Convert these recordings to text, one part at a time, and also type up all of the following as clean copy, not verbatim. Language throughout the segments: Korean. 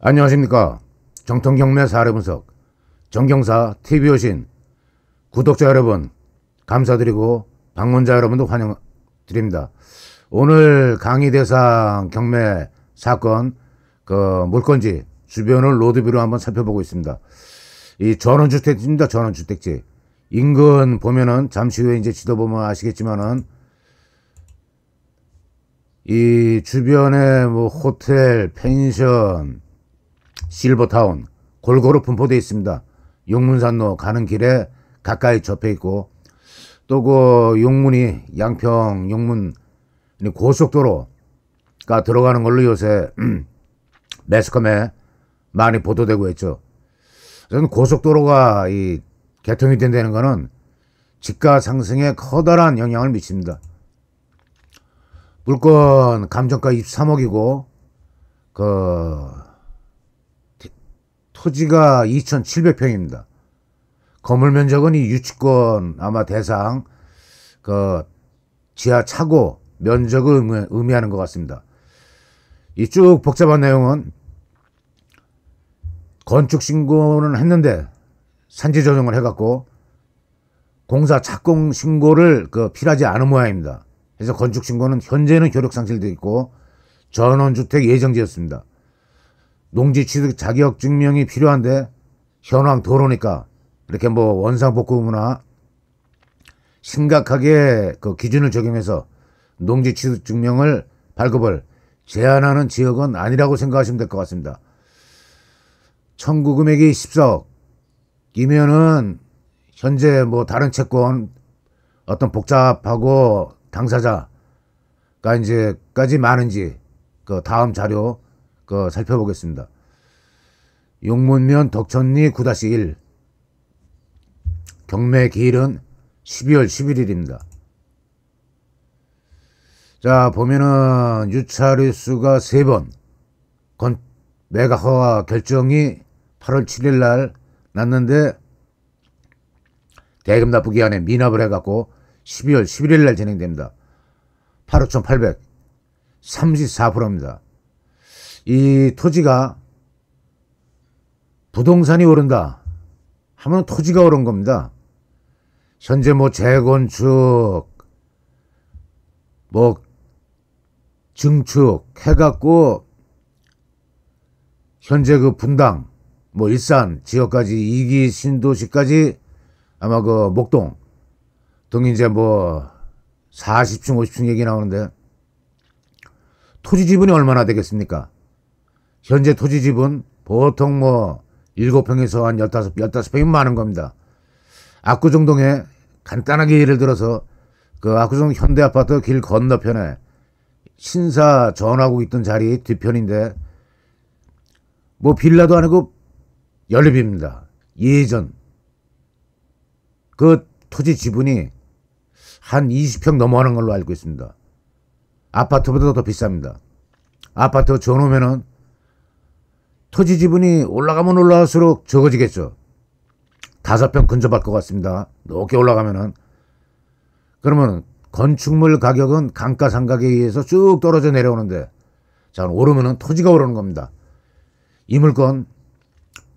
안녕하십니까. 정통경매 사례분석 정경사 TV 오신 구독자 여러분 감사드리고 방문자 여러분도 환영드립니다. 오늘 강의 대상 경매 사건 물건지 주변을 로드뷰로 한번 살펴보고 있습니다. 이 전원주택지입니다. 전원주택지 인근 보면은 잠시 후에 이제 지도 보면 아시겠지만은 이 주변에 뭐 호텔, 펜션, 실버타운 골고루 분포되어 있습니다. 용문산로 가는 길에 가까이 접해 있고 또 그 용문이 양평 용문 고속도로가 들어가는 걸로 요새 매스컴에 많이 보도되고 있죠. 저는 고속도로가 이 개통이 된다는 거는 집가 상승에 커다란 영향을 미칩니다. 물건 감정가 23억이고 토지가 2,700평입니다. 건물 면적은 이 유치권 아마 대상 지하 차고 면적을 의미하는 것 같습니다. 이 쭉 복잡한 내용은 건축 신고는 했는데 산지 조정을 해갖고 공사 착공 신고를 필요하지 않은 모양입니다. 그래서 건축 신고는 현재는 효력 상실되어 있고 전원주택 예정지였습니다. 농지 취득 자격 증명이 필요한데 현황 도로니까 이렇게 뭐 원상복구나 심각하게 기준을 적용해서 농지 취득 증명을 발급을 제한하는 지역은 아니라고 생각하시면 될 것 같습니다. 청구 금액이 14억이면은 현재 뭐 다른 채권 어떤 복잡하고 당사자가 이제까지 많은지 다음 자료 살펴보겠습니다. 용문면 덕천리 9-1 경매 기일은 12월 11일입니다. 자 보면은 유찰의 수가 3번 매각 허가 결정이 8월 7일 날 났는데 대금 납부 기한에 미납을 해갖고 12월 11일 날 진행됩니다. 8억 1,800 34%입니다. 이 토지가 부동산이 오른다 하면 토지가 오른 겁니다. 현재 뭐 재건축 뭐 증축 해갖고 현재 분당 뭐 일산 지역까지 2기 신도시까지 아마 목동 등 이제 뭐 40층 50층 얘기 나오는데 토지 지분이 얼마나 되겠습니까? 현재 토지 지분 보통 뭐 7평에서 한 15평이면 많은 겁니다. 압구정동에 간단하게 예를 들어서 압구정 현대아파트 길 건너편에 신사 전하고 있던 자리 뒤편인데 뭐 빌라도 아니고 연립입니다. 예전 토지 지분이 한 20평 넘어가는 걸로 알고 있습니다. 아파트보다 더 비쌉니다. 아파트 줘놓으면은 토지 지분이 올라가면 올라갈수록 적어지겠죠. 5평 근접할 것 같습니다. 높게 올라가면은. 그러면 건축물 가격은 감가상각에 의해서 쭉 떨어져 내려오는데 자 오르면은 토지가 오르는 겁니다. 이 물건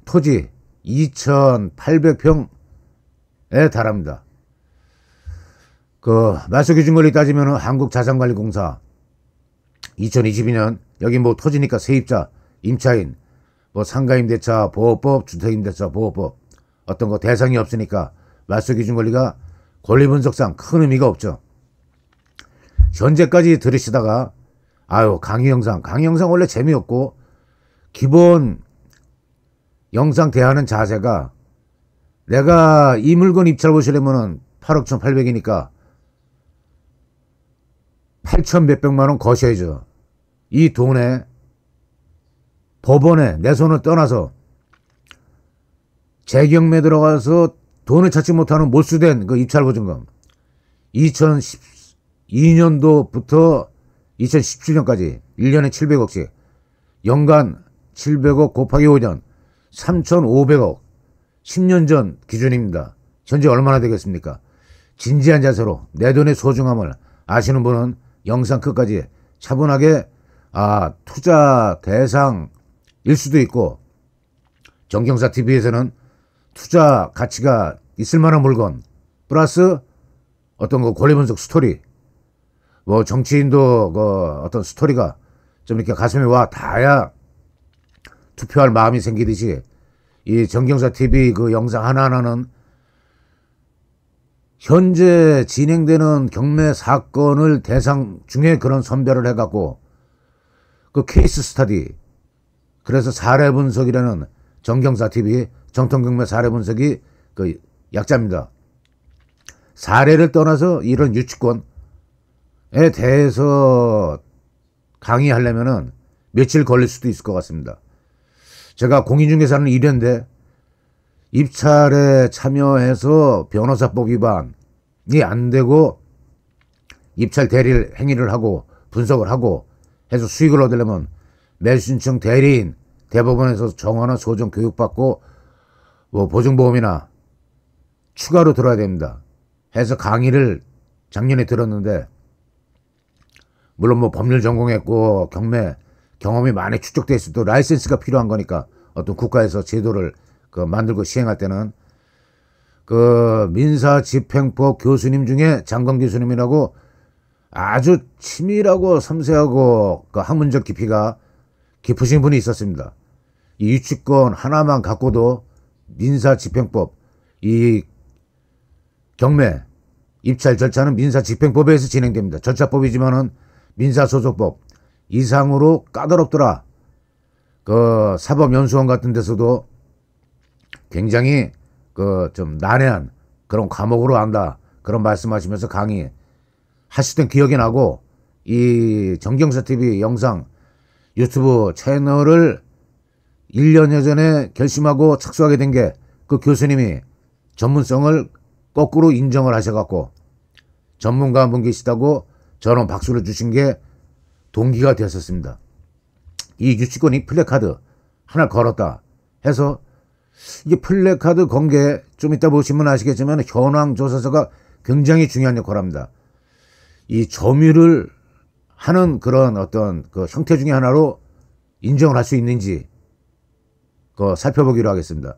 토지 2,800평에 달합니다. 말소기준권리 따지면은 한국자산관리공사 2022년 여기 뭐 토지니까 세입자, 임차인, 뭐 상가임대차 보호법, 주택임대차 보호법 어떤 거 대상이 없으니까 말소기준권리가 권리분석상 큰 의미가 없죠. 현재까지 들으시다가 강의 영상 원래 재미없고 기본 영상 대하는 자세가 내가 이 물건 입찰 보시려면은 8억 1,800이니까 8천 몇백만원 거셔야죠. 이 돈에 법원에 내 손을 떠나서 재경매 들어가서 돈을 찾지 못하는 몰수된 입찰보증금 2012년도부터 2017년까지 1년에 700억씩 연간 700억 곱하기 5년 3,500억 10년 전 기준입니다. 현재 얼마나 되겠습니까? 진지한 자세로 내 돈의 소중함을 아시는 분은 영상 끝까지 차분하게 투자 대상 수도 있고, 정경사 TV에서는 투자 가치가 있을 만한 물건 플러스 어떤 그 권리 분석 스토리, 뭐 정치인도 그 어떤 스토리가 좀 이렇게 가슴에 와 닿아야 투표할 마음이 생기듯이, 이 정경사 TV 그 영상 하나하나는 현재 진행되는 경매 사건을 대상 중에 그런 선별을 해갖고 그 케이스 스터디, 그래서 사례 분석이라는 정경사 TV 정통경매 사례 분석이 그 약자입니다. 사례를 떠나서 이런 유치권에 대해서 강의하려면은 며칠 걸릴 수도 있을 것 같습니다. 제가 공인중개사는 1회인데 입찰에 참여해서 변호사법 위반이 안 되고 입찰 대리 행위를 하고 분석을 하고 해서 수익을 얻으려면 매수신청 대리인 대법원에서 정원화 소정 교육받고 뭐 보증보험이나 추가로 들어야 됩니다. 해서 강의를 작년에 들었는데, 물론 뭐 법률 전공했고 경매 경험이 많이 축적돼 있어도 라이센스가 필요한 거니까 어떤 국가에서 제도를 그 만들고 시행할 때는 그 민사집행법 교수님 중에 장건 교수님이라고 아주 치밀하고 섬세하고 그 학문적 깊이가 깊으신 분이 있었습니다. 이 유치권 하나만 갖고도 민사집행법, 이 경매 입찰 절차는 민사집행법에서 진행됩니다. 절차법이지만은 민사소송법 이상으로 까다롭더라. 그 사법연수원 같은 데서도 굉장히 그 좀 난해한 그런 과목으로 한다, 그런 말씀하시면서 강의 하시던 기억이 나고, 이 정경사 TV 영상 유튜브 채널을 1년여 전에 결심하고 착수하게 된 게 그 교수님이 전문성을 거꾸로 인정을 하셔갖고 전문가 한 분 계시다고 저는 박수를 주신 게 동기가 되었었습니다. 이 유치권이 플래카드 하나 걸었다 해서, 이게 플래카드 건 게 좀 이따 보시면 아시겠지만 현황조사서가 굉장히 중요한 역할을 합니다. 이 점유를 하는 그런 어떤 그 형태 중에 하나로 인정을 할 수 있는지 그 살펴보기로 하겠습니다.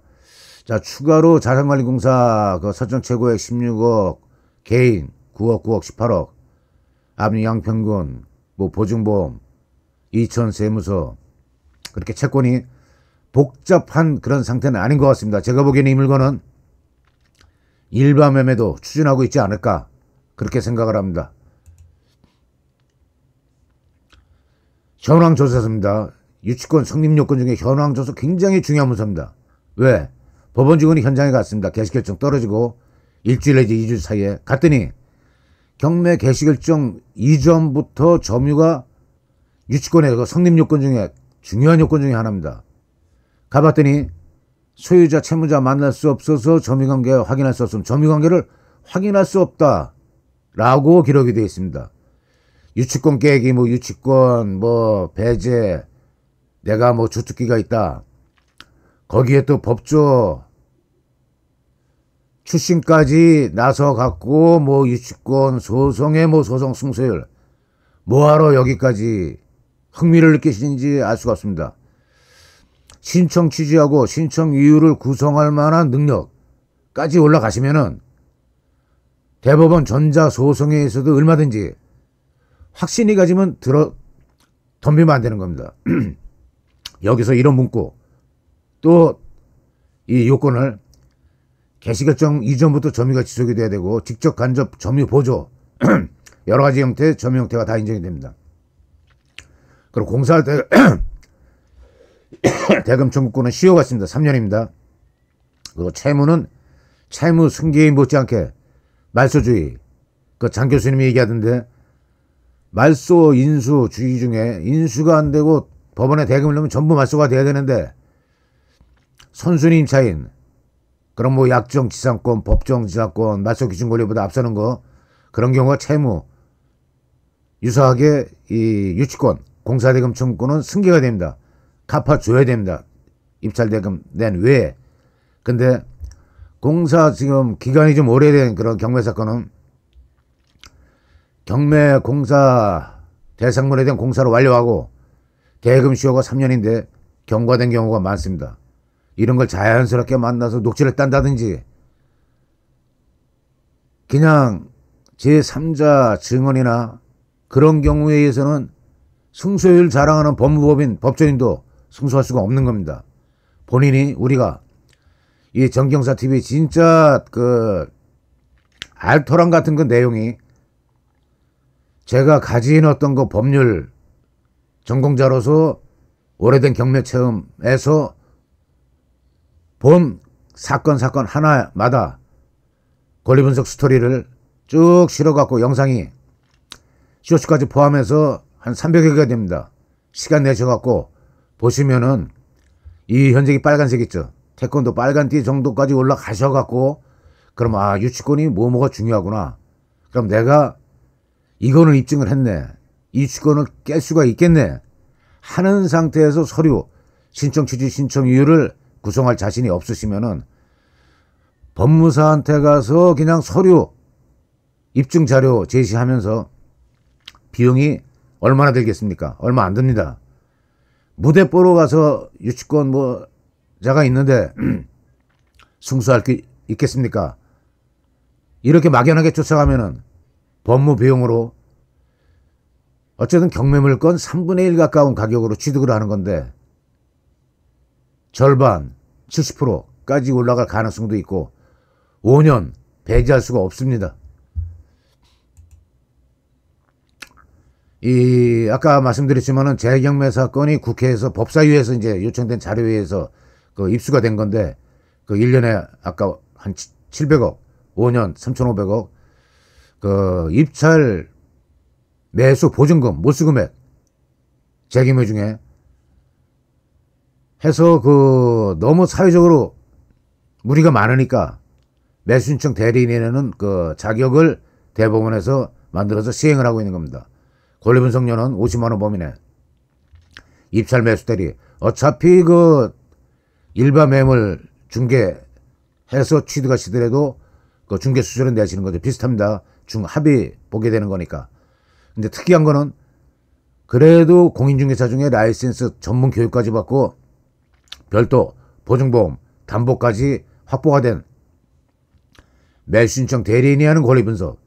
자, 추가로 자산관리공사 그 설정 최고액 16억, 개인 9억, 9억, 18억, 압류 양평군, 뭐 보증보험, 이천 세무서, 그렇게 채권이 복잡한 그런 상태는 아닌 것 같습니다. 제가 보기에는 이 물건은 일반 매매도 추진하고 있지 않을까, 그렇게 생각을 합니다. 현황조사서입니다. 유치권 성립요건 중에 현황조사 굉장히 중요한 문서입니다. 왜? 법원 직원이 현장에 갔습니다. 개시결정 떨어지고 일주일 내지 2주 사이에 갔더니 경매 개시결정 이전부터 점유가 유치권의 그 성립요건 중에 중요한 요건 중에 하나입니다. 가봤더니 소유자, 채무자 만날 수 없어서 점유관계 확인할 수 없으면 점유관계를 확인할 수 없다라고 기록이 되어 있습니다. 유치권 깨기, 뭐 유치권, 뭐 배제, 내가 뭐 주특기가 있다. 거기에 또 법조 출신까지 나서 갖고 뭐 유치권 소송의 뭐 소송 승소율, 뭐하러 여기까지 흥미를 느끼시는지 알 수가 없습니다. 신청 취지하고 신청 이유를 구성할 만한 능력까지 올라가시면은 대법원 전자소송에서도 얼마든지 확신이 가지면 덤비면 안 되는 겁니다. 여기서 이런 문구, 또 이 요건을 개시결정 이전부터 점유가 지속이 돼야 되고 직접 간접 점유 보조 여러 가지 형태 점유 형태가 다 인정이 됩니다. 그리고 공사할 때 대금 청구권은 시효가 있습니다. 3년입니다. 그리고 채무는 채무 승계인 못지않게 말소주의, 그 장 교수님이 얘기하던데 말소 인수 주의 중에 인수가 안 되고 법원에 대금을 넣으면 전부 말소가 돼야 되는데 선순위 임차인, 그럼 뭐 약정 지상권, 법정 지상권, 말소 기준 권리보다 앞서는 거, 그런 경우가 채무 유사하게 이 유치권, 공사대금 청구권은 승계가 됩니다. 갚아줘야 됩니다. 입찰대금 낸 외에. 근데 공사 지금 기간이 좀 오래된 그런 경매 사건은 경매 공사 대상물에 대한 공사를 완료하고 대금 시효가 3년인데 경과된 경우가 많습니다. 이런 걸 자연스럽게 만나서 녹취를 딴다든지 그냥 제3자 증언이나 그런 경우에 의해서는 승소율 자랑하는 법무법인 법조인도 승소할 수가 없는 겁니다. 본인이 우리가 이 정경사 TV 진짜 그 알토란 같은 그 내용이 제가 가진 어떤 그 법률 전공자로서 오래된 경매 체험에서 본 사건 하나마다 권리 분석 스토리를 쭉 실어갖고 영상이 쇼츠까지 포함해서 한 300여 개가 됩니다. 시간 내셔갖고 보시면은 이 현재기 빨간색 있죠. 태권도 빨간띠 정도까지 올라가셔갖고 그럼 유치권이 뭐가 중요하구나. 그럼 내가 이거는 입증을 했네. 이 유치권을 깰 수가 있겠네. 하는 상태에서 서류 신청 취지 신청 이유를 구성할 자신이 없으시면은 법무사한테 가서 그냥 서류 입증 자료 제시하면서 비용이 얼마나 들겠습니까? 얼마 안 듭니다. 무대 보러 가서 유치권 자가 있는데 승소할 게 있겠습니까? 이렇게 막연하게 쫓아가면은 법무 비용으로 어쨌든 경매물건 3분의 1 가까운 가격으로 취득을 하는 건데 절반 70%까지 올라갈 가능성도 있고 5년 배제할 수가 없습니다. 아까 말씀드렸지만은 재경매 사건이 국회에서 법사위에서 이제 요청된 자료에 의해서 그 입수가 된 건데 그 1년에 아까 한 700억, 5년 3,500억 그 입찰 매수 보증금, 몰수금액 재경매 중에 해서 그 너무 사회적으로 무리가 많으니까 매수신청 대리인에는 그 자격을 대법원에서 만들어서 시행을 하고 있는 겁니다. 권리분석료는 50만 원 범위내. 입찰 매수 대리. 어차피 그 일반 매물 중개해서 취득하시더라도 그 중개 수수료는 내시는 거죠. 비슷합니다. 합의 보게 되는 거니까. 근데 특이한 거는 그래도 공인중개사 중에 라이센스 전문 교육까지 받고 별도 보증보험, 담보까지 확보가 된 매수신청 대리인이 하는 권리분석.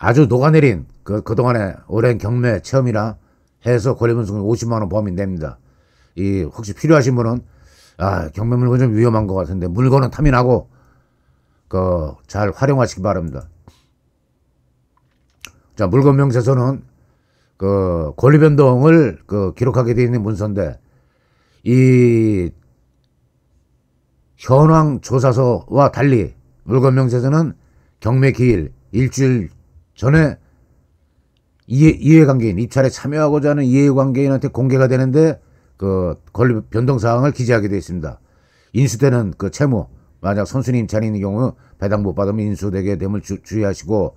아주 녹아내린 그동안의 오랜 경매 체험이라 해서 권리분석은 50만 원 범위 냅니다. 혹시 필요하신 분은 경매 물건 좀 위험한 것 같은데 물건은 탐인하고 잘 활용하시기 바랍니다. 자, 물건 명세서는 권리 변동을 기록하게 되어 있는 문서인데 이 현황 조사서와 달리 물건 명세서는 경매 기일 일주일 전에 이해관계인, 입찰에 참여하고자 하는 이해관계인한테 공개가 되는데 권리 변동사항을 기재하게 되어 있습니다. 인수되는 채무, 만약 선순위 임차인의 경우 배당 못 받으면 인수되게 됨을 주의하시고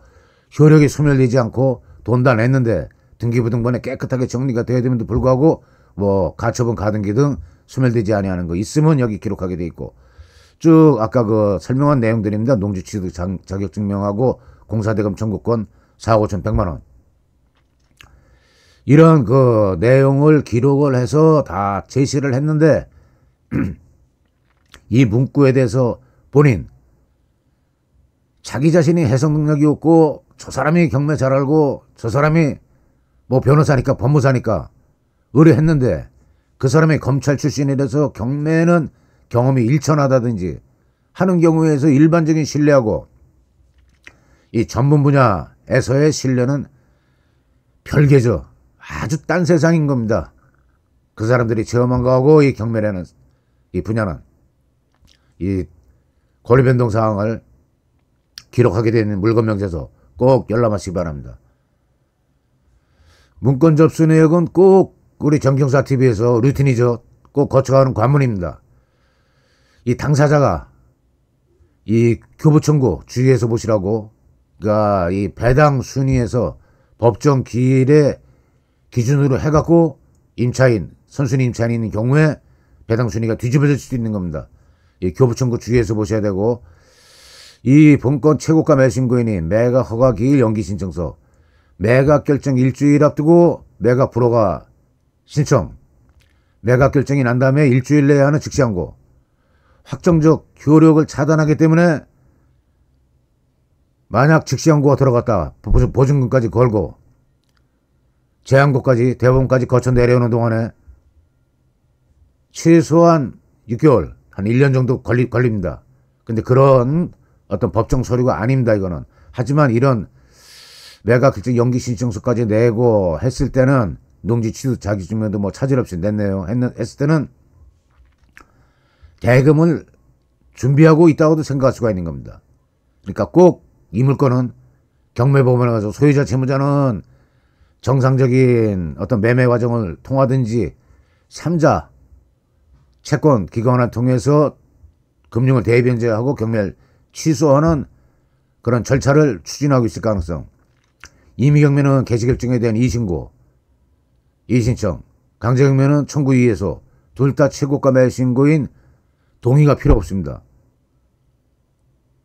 효력이 소멸되지 않고 돈 다 냈는데 등기부등본에 깨끗하게 정리가 되어야 됨에도 불구하고 가처분 가등기 등 소멸되지 아니하는 거 있으면 여기 기록하게 되어 있고 쭉 아까 설명한 내용들입니다. 농지 취득 자격증명하고 공사대금 청구권 4억 5천 100만 원. 이런 내용을 기록을 해서 다 제시를 했는데 이 문구에 대해서 본인 자기 자신이 해석 능력이 없고 저 사람이 경매 잘 알고 저 사람이 변호사니까 법무사니까 의뢰했는데 그 사람이 검찰 출신이라서 경매는 경험이 일천하다든지 하는 경우에서 일반적인 신뢰하고 이 전문 분야에서의 신뢰는 별개죠. 아주 딴 세상인 겁니다. 그 사람들이 체험한 거하고 이 경매라는 이 분야는 이 권리변동 사항을 기록하게 되는 물건 명세서 꼭 열람하시기 바랍니다. 문건 접수 내역은 꼭 우리 정경사 TV에서 루틴이죠. 꼭 거쳐가는 관문입니다. 이 당사자가 이 교부 청구 주의해서 보시라고 이 배당 순위에서 법정 기일에 기준으로 해갖고 임차인, 선순위 임차인인 경우에 배당 순위가 뒤집어질 수도 있는 겁니다. 이 교부 청구 주의해서 보셔야 되고 이 본건 최고가 매수인고인이 매각 허가 기일 연기 신청서 매각 결정 일주일 앞두고 매각 불허가 신청, 매각 결정이 난 다음에 일주일 내에 하는 즉시 항고, 확정적 효력을 차단하기 때문에 만약 즉시 항고가 들어갔다 보증금까지 걸고 재항고까지 대법원까지 거쳐 내려오는 동안에 최소한 6개월 한 1년 정도 걸립니다. 근데 그런 어떤 법정 서류가 아닙니다, 이거는. 하지만 이런 매각 결정 연기 신청서까지 내고 했을 때는 농지 취득 자기 주면도 뭐 차질 없이 냈네요. 했을 때는 대금을 준비하고 있다고도 생각할 수가 있는 겁니다. 그러니까 꼭 이 물건은 경매법원에 가서 소유자 채무자는 정상적인 어떤 매매 과정을 통하든지 3자 채권 기관을 통해서 금융을 대변제하고 경매를 취소하는 그런 절차를 추진하고 있을 가능성. 임의경매는 개시결정에 대한 이의신고, 이의신청, 강제경매는 청구 이의에서 둘 다 최고가 매수신고인 동의가 필요 없습니다.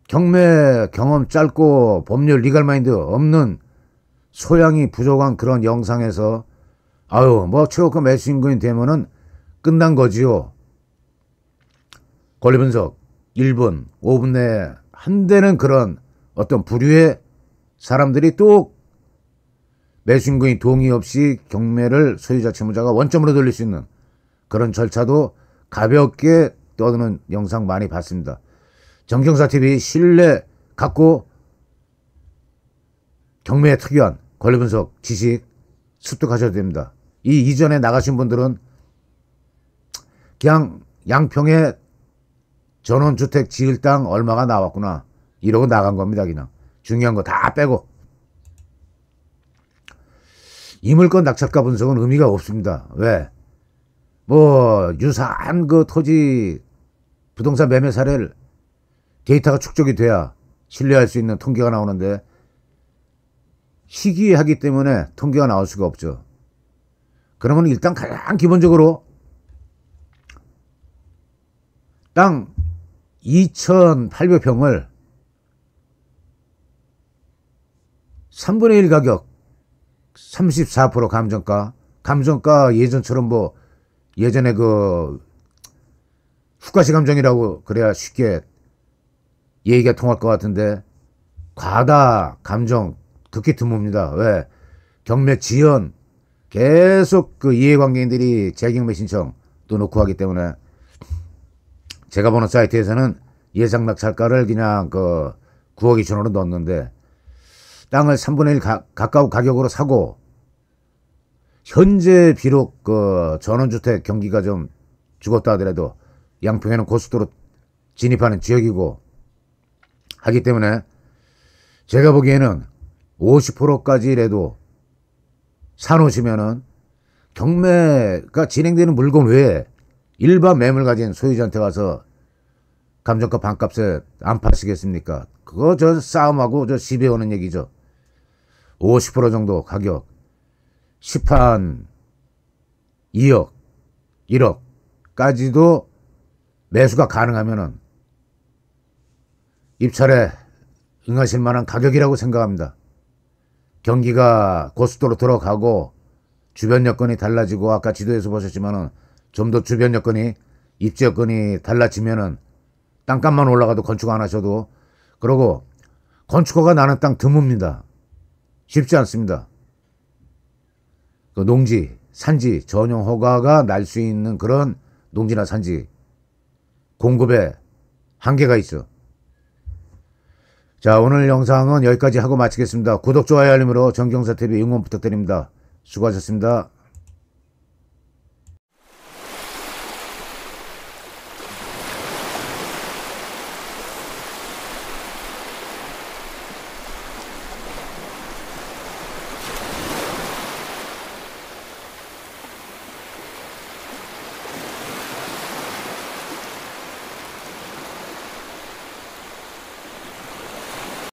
경매 경험 짧고 법률 리갈마인드 없는 소양이 부족한 그런 영상에서 뭐 최고가 매수신고인 되면은 끝난 거지요. 권리분석 1분, 5분 내에 한대는 그런 어떤 부류의 사람들이 또 매수인고인 동의 없이 경매를 소유자 채무자가 원점으로 돌릴 수 있는 그런 절차도 가볍게 떠드는 영상 많이 봤습니다. 정경사TV 신뢰 갖고 경매에 특유한 권리분석 지식 습득하셔도 됩니다. 이 이전에 나가신 분들은 그냥 양평에 전원주택 지을 땅 얼마가 나왔구나 이러고 나간 겁니다. 그냥 중요한 거 다 빼고. 이 물건 낙찰가 분석은 의미가 없습니다. 왜? 뭐 유사한 그 토지 부동산 매매 사례를 데이터가 축적이 돼야 신뢰할 수 있는 통계가 나오는데 희귀하기 때문에 통계가 나올 수가 없죠. 그러면 일단 가장 기본적으로 땅 2,800평을 3분의 1 가격 34% 감정가 예전처럼 뭐 예전에 그 후가시 감정이라고 그래야 쉽게 얘기가 통할 것 같은데 과다 감정 극히 드뭅니다. 왜? 경매 지연 계속 그 이해관계인들이 재경매 신청 또 놓고 하기 때문에 제가 보는 사이트에서는 예상 낙찰가를 그냥 그 9억 2천으로 넣었는데 땅을 3분의 1 가까운 가격으로 사고 현재 비록 그 전원주택 경기가 좀 죽었다 하더라도 양평에는 고속도로 진입하는 지역이고 하기 때문에 제가 보기에는 50%까지라도 사놓으시면은 경매가 진행되는 물건 외에 일반 매물 가진 소유자한테 가서 감정가 반값에 안 파시겠습니까? 그거 저 싸움하고 저 시비 오는 얘기죠. 50% 정도 가격 10한 2억 1억까지도 매수가 가능하면은 입찰에 응하실 만한 가격이라고 생각합니다. 경기가 고속도로 들어가고 주변 여건이 달라지고 아까 지도에서 보셨지만은 좀 더 주변 여건이 입지 여건이 달라지면은 땅값만 올라가도 건축 안 하셔도 그러고 건축허가 나는 땅 드뭅니다. 쉽지 않습니다. 그 농지, 산지 전용 허가가 날 수 있는 그런 농지나 산지 공급에 한계가 있어. 자, 오늘 영상은 여기까지 하고 마치겠습니다. 구독, 좋아요, 알림으로 정경사TV 응원 부탁드립니다. 수고하셨습니다.